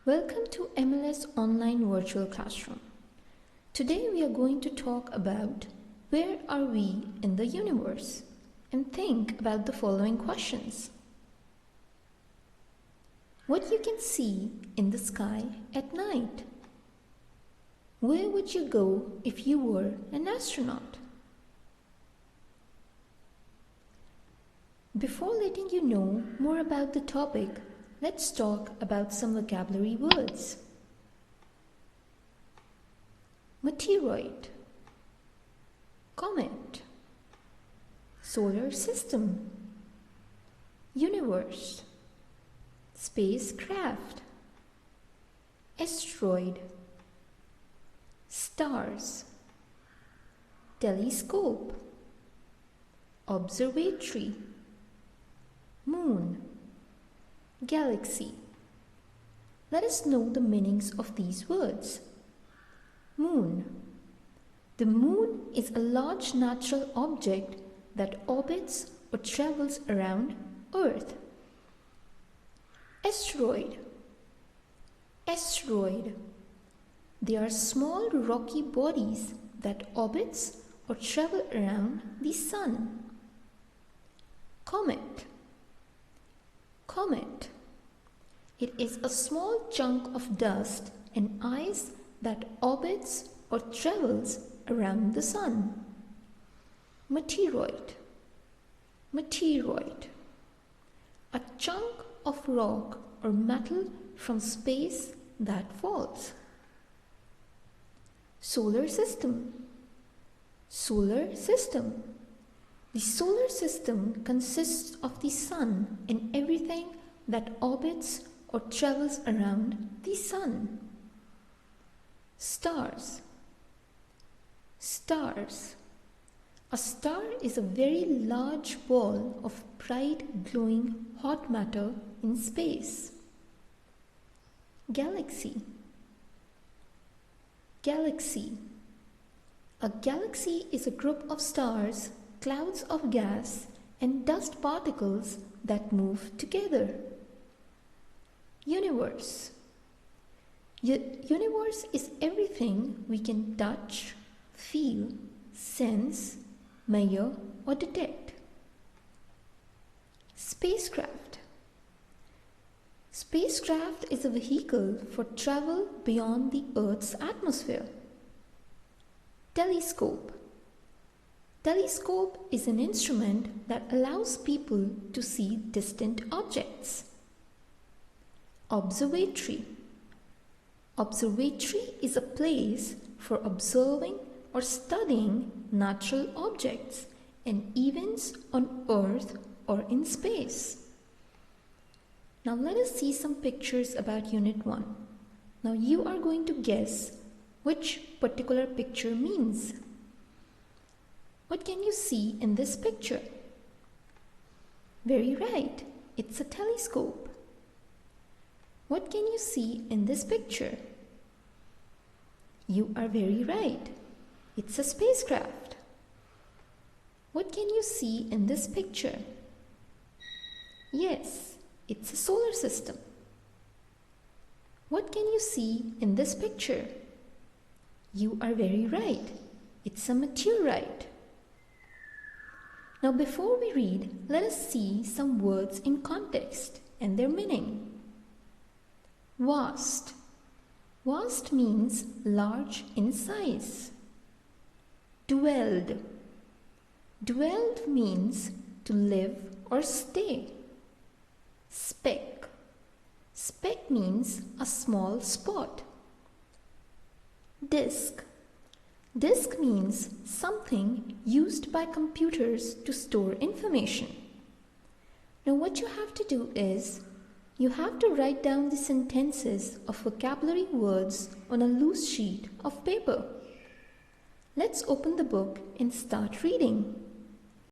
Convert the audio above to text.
Welcome to MLS Online Virtual Classroom. Today we are going to talk about where are we in the universe and think about the following questions. What you can see in the sky at night? Where would you go if you were an astronaut? Before letting you know more about the topic, let's talk about some vocabulary words. Meteoroid, comet, solar system, universe, spacecraft, asteroid, stars, telescope, observatory, moon, galaxy. Let us know the meanings of these words. Moon. The moon is a large natural object that orbits or travels around Earth. Asteroid. Asteroid. They are small rocky bodies that orbits or travel around the sun. Comet. Comet. It is a small chunk of dust and ice that orbits or travels around the sun. Meteoroid. Meteoroid. A chunk of rock or metal from space that falls. Solar system. Solar system. The solar system consists of the sun and everything that orbits or travels around the sun. Stars. Stars. A star is a very large ball of bright glowing hot matter in space. Galaxy. Galaxy. A galaxy is a group of stars, clouds of gas, and dust particles that move together. Universe. Universe is everything we can touch, feel, sense, measure, or detect. Spacecraft. Spacecraft is a vehicle for travel beyond the Earth's atmosphere. Telescope. Telescope is an instrument that allows people to see distant objects. Observatory. Observatory is a place for observing or studying natural objects and events on Earth or in space. Now let us see some pictures about Unit 1. Now you are going to guess which particular picture means. What can you see in this picture? Very right, it's a telescope. What can you see in this picture? You are very right, it's a spacecraft. What can you see in this picture? Yes, it's a solar system. What can you see in this picture? You are very right, it's a meteorite. Now before we read, let us see some words in context and their meaning. Vast. Vast means large in size. Dwelled. Dwelled means to live or stay. Speck. Speck means a small spot. Disk. Disk means something used by computers to store information. Now what you have to do is, you have to write down the sentences of vocabulary words on a loose sheet of paper. Let's open the book and start reading.